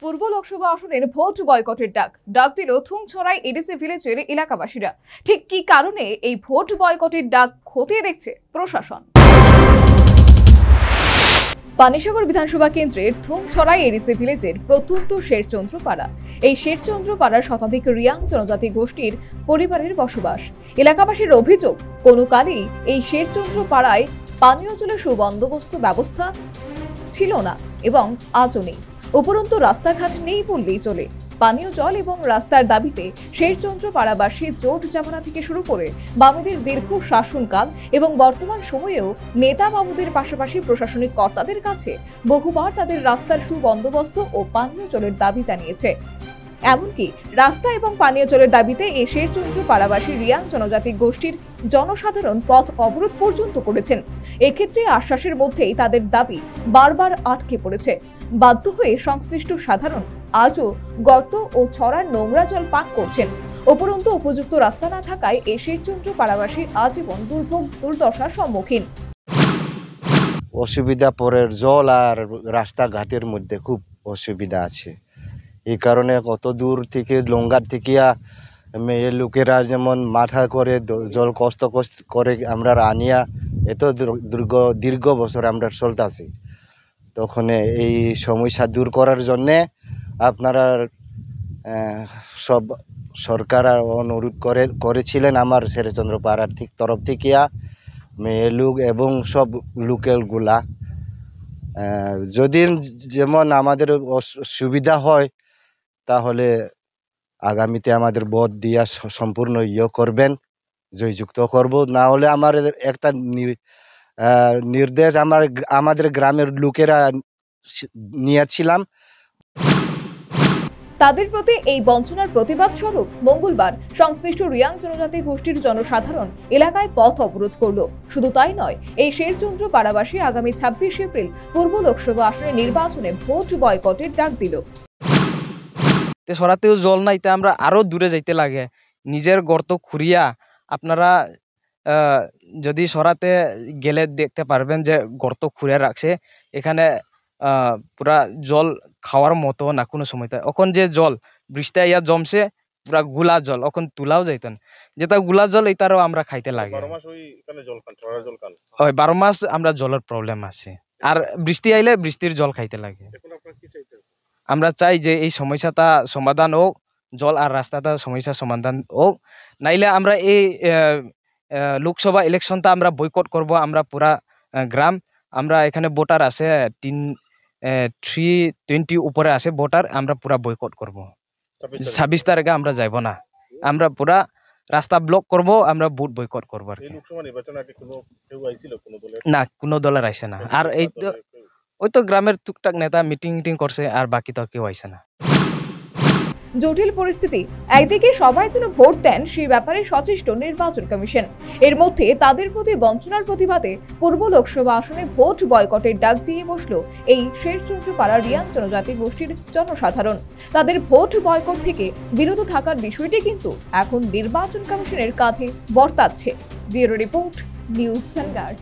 পূর্ব লোকসভা আসনের ভোট বয়কটের ডাক দিল থুমছড়াই এডিসি ভিলেজের এলাকাবাসীরা। ঠিক কি কারণে এই ভোট বয়কটের ডাক খতিয়ে দেখছে প্রশাসন। পানিসাগর বিধানসভা কেন্দ্রের থুমছড়াই এডিসি ভিলেজের প্রত্যন্ত শেরচন্দ্রপাড়া। এই শেরচন্দ্রপাড়ার শতাধিক রিয়াং জনজাতি গোষ্ঠীর পরিবারের বসবাস। এলাকাবাসীর অভিযোগ, কোনো কালেই এই শেরচন্দ্রপাড়ায় পানীয় জলের সুবন্দোবস্ত ব্যবস্থা ছিল না এবং আজও নেই। উপরন্তু রাস্তাঘাট নেই বললেই চলে। পানীয় জল এবং রাস্তার দাবিতে শেরচন্দ্রপাড়াবাসী জোট জামানা থেকে শুরু করে বামেদের দীর্ঘ শাসনকাল এবং বর্তমান সময়েও নেতা বাবুদের পাশাপাশি প্রশাসনিক কর্তাদের কাছে বহুবার তাদের রাস্তার সুবন্দোবস্ত ও পানীয় জলের দাবি জানিয়েছে। এমনকি রাস্তা এবং পানীয় জলের দাবিতে এই শেরচন্দ্রপাড়াবাসী রিয়াং জনজাতি গোষ্ঠীর জনসাধারণ পথ অবরোধ পর্যন্ত করেছেন। এক্ষেত্রে আশ্বাসের মধ্যেই তাদের দাবি বারবার আটকে পড়েছে। বাধ্য হয়ে সংশ্লিষ্ট সাধারণ আজও গর্ত ও ছড়ার নোংরা জল পান করছেন। উপরন্তু উপযুক্ত রাস্তা না থাকায় এই শেরচন্দ্রপাড়াবাসী আজীবন দুর্ভোগ দুর্দশার সম্মুখীন। অসুবিধা পরের জল আর রাস্তাঘাটের মধ্যে খুব অসুবিধা আছে। এই কারণে কত দূর থেকে লঙ্গার থেকে মেয়ে লোকেরা যেমন মাথা করে জল কষ্ট করে আমরা আনিয়া এত দীর্ঘ বছর আমরা চলতেছি। তখন এই সমস্যা দূর করার জন্যে আপনারা সব সরকার অনুরোধ করেছিলেন আমার শেরচন্দ্রপাড়ার তরফ থেকে মেয়ে লোক এবং সব লোকেলগুলা যদি যেমন আমাদের সুবিধা হয় তাহলে আগামীতে আমাদের ভোট দিয়া সম্পূর্ণ করবেন, জয়যুক্ত করব। না হলে আমার একটা নির্দেশ আমাদের গ্রামের লোকেরা নিয়েছিলাম। তাদের প্রতি এই বঞ্চনার প্রতিবাদ স্বরূপ মঙ্গলবার সংশ্লিষ্ট রিয়াং জনজাতি গোষ্ঠীর জনসাধারণ এলাকায় পথ অবরোধ করল। শুধু তাই নয়, এই শেরচন্দ্রপাড়াবাসী আগামী 26 এপ্রিল পূর্ব লোকসভা আসনে নির্বাচনে ভোট বয়কটের ডাক দিল। সরাতেও জল নাই, তা আমরা আরো দূরে যাইতে লাগে। নিজের গর্ত খুঁড়িয়া আপনারা যদি সরাতে গেলে দেখতে পারবেন যে গর্ত খুঁড়ে রাখছে। এখানে পুরা জল খাওয়ার মতো না কোনো সময়তে। এখন যে জল বৃষ্টি ইয়া জমছে পুরা গুলা জল, এখন তুলাও যাইতেন যেটা গুলা জল এটারও আমরা খাইতে লাগে। হয় 12 মাস আমরা জলের প্রবলেম আছে, আর বৃষ্টি আইলে বৃষ্টির জল খাইতে লাগে। আমরা চাই যে এই সমস্যাটা সমাধান হোক, জল আর রাস্তাটা সমস্যা সমাধান হোক। নাইলে আমরা এই লোকসভা ইলেকশনটা আমরা বয়কট করব। আমরা পুরা গ্রাম, আমরা এখানে ভোটার আছে 320 উপরে আছে ভোটার, আমরা পুরা বয়কট করব। 26 তারিখে আমরা যাইব না, আমরা পুরা রাস্তা ব্লক করব, আমরা ভোট বয়কট করব। না, কোনো দলের আইছে না। আর এই তো ওই তো গ্রামের টুকটাক নেতা মিটিং করছে, আর বাকি তো কেউ আইছে না। জটিল পরিস্থিতি। একদিকে সবাই যেন ভোট দেন সেই ব্যাপারে সচেষ্ট নির্বাচন কমিশন, এর মধ্যে তাদের প্রতি বঞ্চনার প্রতিবাদে পূর্ব লোকসভা আসনে ভোট বয়কটের ডাক দিয়ে বসল এই শেরচন্দ্রপাড়া রিয়াং জনজাতি গোষ্ঠীর জনসাধারণ। তাদের ভোট বয়কট থেকে বিরত থাকার বিষয়টি কিন্তু এখন নির্বাচন কমিশনের কাঁধে বর্তাচ্ছে। Bureau report, News vanguard.